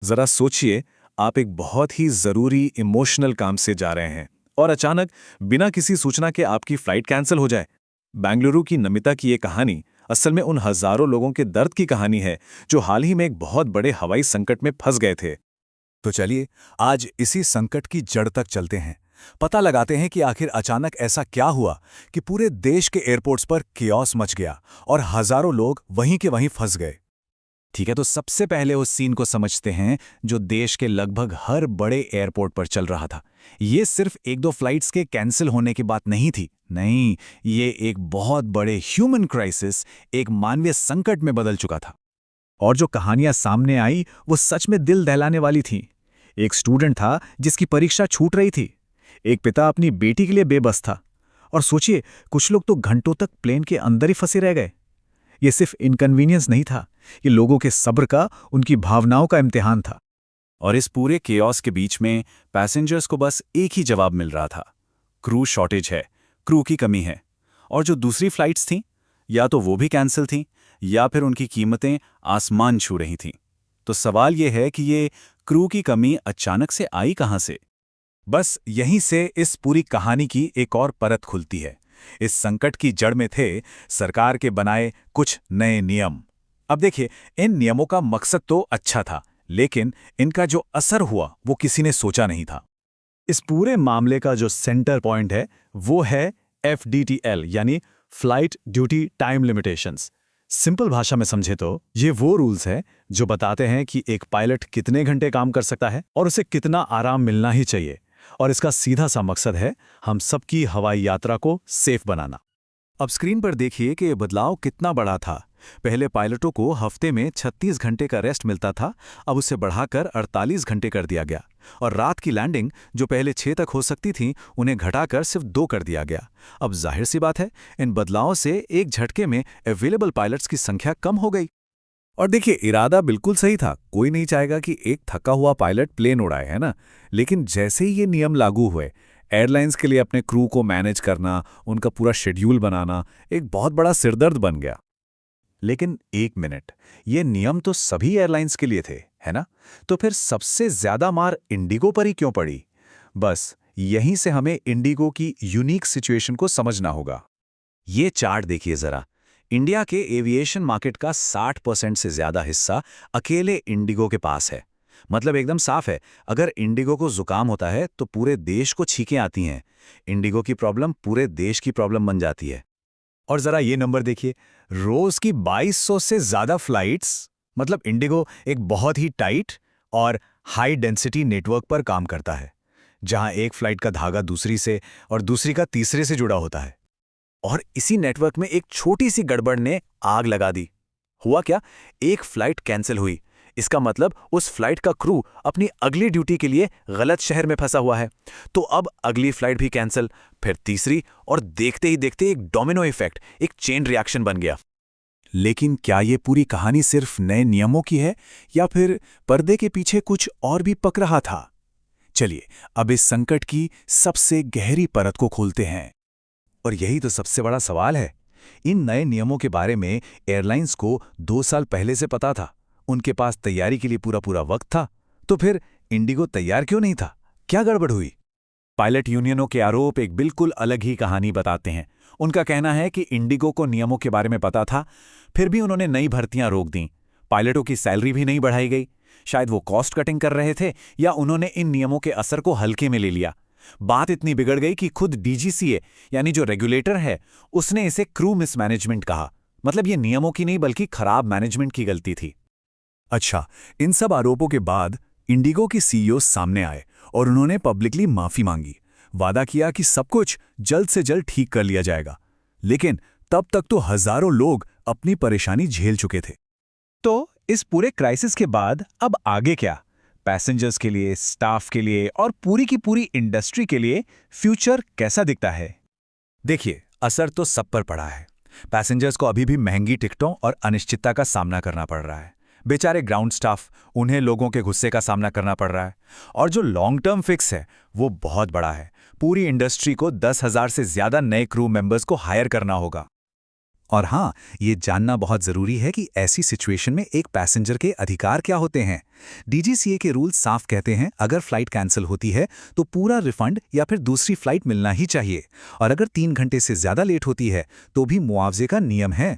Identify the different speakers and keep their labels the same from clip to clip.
Speaker 1: जरा सोचिए, आप एक बहुत ही जरूरी इमोशनल काम से जा रहे हैं और अचानक बिना किसी सूचना के आपकी फ्लाइट कैंसिल हो जाए। बेंगलुरु की नमिता की ये कहानी असल में उन हजारों लोगों के दर्द की कहानी है जो हाल ही में एक बहुत बड़े हवाई संकट में फंस गए थे।
Speaker 2: तो चलिए आज इसी संकट की जड़ तक चलते हैं। पता लगाते हैं कि आखिर अचानक ऐसा क्या हुआ कि पूरे देश के एयरपोर्ट्स पर कियोस मच गया और हजारों लोग वहीं के वहीं फंस गए।
Speaker 3: ठीक है, तो सबसे पहले उस सीन को समझते हैं जो देश के लगभग हर बड़े एयरपोर्ट पर चल रहा था। ये सिर्फ एक दो फ्लाइट्स के कैंसिल होने की बात नहीं थी। नहीं, ये एक बहुत बड़े ह्यूमन क्राइसिस, एक मानवीय संकट में बदल चुका था। और जो कहानियां सामने आई वो सच में दिल दहलाने वाली थी। एक स्टूडेंट था जिसकी परीक्षा छूट रही थी। एक पिता अपनी बेटी के लिए बेबस था। और सोचिए, कुछ लोग तो घंटों तक प्लेन के अंदर ही फंसे रह गए। ये सिर्फ इनकन्वीनियंस नहीं था, ये लोगों के सब्र का, उनकी भावनाओं का इम्तिहान था। और इस पूरे केओस के बीच में पैसेंजर्स को बस एक ही जवाब मिल रहा था, क्रू शॉर्टेज है, क्रू की कमी है। और जो दूसरी फ्लाइट्स थीं, या तो वो भी कैंसिल थीं या फिर उनकी कीमतें आसमान छू रही थीं। तो सवाल ये है कि ये क्रू की कमी अचानक से आई कहां से?
Speaker 2: बस यहीं से इस पूरी कहानी की एक और परत खुलती है। इस संकट की जड़ में थे सरकार के बनाए कुछ नए नियम। अब देखिए, इन नियमों का मकसद तो अच्छा था, लेकिन इनका जो असर हुआ वो किसी ने सोचा नहीं था।
Speaker 3: इस पूरे मामले का जो सेंटर पॉइंट है वो है FDTL, यानी flight duty time limitations. Simple भाषा में समझे तो ये वो रूल्स हैं जो बताते हैं कि एक पायलट कितने घंटे काम कर सकता है और उसे कितना आराम मिलना ही चाहिए। और इसका सीधा सा मकसद है हम सबकी हवाई यात्रा को सेफ बनाना। अब स्क्रीन पर देखिए कि ये बदलाव कितना बड़ा था। पहले पायलटों को हफ्ते में 36 घंटे का रेस्ट मिलता था, अब उसे बढ़ाकर 48 घंटे कर दिया गया। और रात की लैंडिंग जो पहले 6 तक हो सकती थी, उन्हें घटाकर सिर्फ 2 कर दिया गया। अब जाहिर सी बात है, इन बदलावों से एक झटके में अवेलेबल पायलट्स की संख्या कम हो गई।
Speaker 2: और देखिए, इरादा बिल्कुल सही था। कोई नहीं चाहेगा कि एक थका हुआ पायलट प्लेन उड़ाए, है ना? लेकिन जैसे ही ये नियम लागू हुए, एयरलाइंस के लिए अपने क्रू को मैनेज करना, उनका पूरा शेड्यूल बनाना एक बहुत बड़ा सिरदर्द बन गया।
Speaker 3: लेकिन एक मिनट, ये नियम तो सभी एयरलाइंस के लिए थे, है ना? तो फिर सबसे ज्यादा मार इंडिगो पर ही क्यों पड़ी? बस यहीं से हमें इंडिगो की यूनिक सिचुएशन को समझना होगा। ये चार्ट देखिए जरा। इंडिया के एविएशन मार्केट का 60% से ज्यादा हिस्सा अकेले इंडिगो के पास है। मतलब एकदम साफ है, अगर इंडिगो को जुकाम होता है तो पूरे देश को छींकें आती हैं। इंडिगो की प्रॉब्लम पूरे देश की प्रॉब्लम बन जाती है। और जरा ये नंबर देखिए, रोज की 2200 से ज्यादा फ्लाइट्स। मतलब इंडिगो एक बहुत ही टाइट और हाई डेंसिटी नेटवर्क पर काम करता है, जहां एक फ्लाइट का धागा दूसरी से और दूसरी का तीसरे से जुड़ा होता है। और इसी नेटवर्क में एक छोटी सी गड़बड़ ने आग लगा दी। हुआ क्या? एक फ्लाइट कैंसिल हुई। इसका मतलब उस फ्लाइट का क्रू अपनी अगली ड्यूटी के लिए गलत शहर में फंसा हुआ है। तो अब अगली फ्लाइट भी कैंसिल, फिर तीसरी, और देखते ही देखते एक डोमिनो इफेक्ट, एक चेन रिएक्शन बन गया।
Speaker 2: लेकिन क्या ये पूरी कहानी सिर्फ नए नियमों की है या फिर पर्दे के पीछे कुछ और भी पक रहा था? चलिए अब इस संकट की सबसे गहरी परत को खोलते हैं।
Speaker 3: और यही तो सबसे बड़ा सवाल है। इन नए नियमों के बारे में एयरलाइंस को 2 साल पहले से पता था। उनके पास तैयारी के लिए पूरा पूरा वक्त था। तो फिर इंडिगो तैयार क्यों नहीं था? क्या गड़बड़ हुई? पायलट यूनियनों के आरोप एक बिल्कुल अलग ही कहानी बताते हैं। उनका कहना है कि इंडिगो को नियमों के बारे में पता था, फिर भी उन्होंने नई भर्तियां रोक दीं। पायलटों की सैलरी भी नहीं बढ़ाई गई। शायद वो कॉस्ट कटिंग कर रहे थे, या उन्होंने इन नियमों के असर को हल्के में ले लिया। बात इतनी बिगड़ गई कि खुद DGCA, यानी जो रेगुलेटर है, उसने इसे क्रू मिसमैनेजमेंट कहा। मतलब ये नियमों की नहीं बल्कि खराब मैनेजमेंट की गलती थी।
Speaker 2: अच्छा, इन सब आरोपों के बाद इंडिगो के CEO सामने आए और उन्होंने पब्लिकली माफी मांगी। वादा किया कि सब कुछ जल्द से जल्द ठीक कर लिया जाएगा। लेकिन तब तक तो हजारों लोग अपनी परेशानी झेल चुके थे।
Speaker 3: तो इस पूरे क्राइसिस के बाद अब आगे क्या? पैसेंजर्स के लिए, स्टाफ के लिए और पूरी की पूरी इंडस्ट्री के लिए फ्यूचर कैसा दिखता है?
Speaker 2: देखिए, असर तो सब पर पड़ा है। पैसेंजर्स को अभी भी महंगी टिकटों और अनिश्चितता का सामना करना पड़ रहा है। बेचारे ग्राउंड स्टाफ, उन्हें लोगों के गुस्से का सामना करना पड़ रहा है। और जो लॉन्ग टर्म फिक्स है वो बहुत बड़ा है। पूरी इंडस्ट्री को 10,000 से ज्यादा नए क्रू मेंबर्स को हायर करना होगा। और हाँ, ये जानना बहुत ज़रूरी है कि ऐसी सिचुएशन में एक पैसेंजर के अधिकार क्या होते हैं। डीजीसीए के रूल साफ कहते हैं, अगर फ्लाइट कैंसिल होती है तो पूरा रिफंड या फिर दूसरी फ्लाइट मिलना ही चाहिए, और अगर 3 घंटे से ज़्यादा लेट होती है तो भी मुआवजे का नियम है।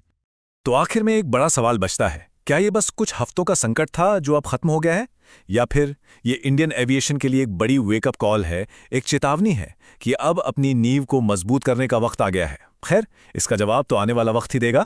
Speaker 1: तो आखिर में एक बड़ा सवाल बचता है, क्या ये बस कुछ हफ्तों का संकट था जो अब खत्म हो गया है, या फिर ये इंडियन एविएशन के लिए एक बड़ी वेकअप कॉल है, एक चेतावनी है कि अब अपनी नींव को मजबूत करने का वक्त आ गया है। खैर, इसका जवाब तो आने वाला वक्त ही देगा।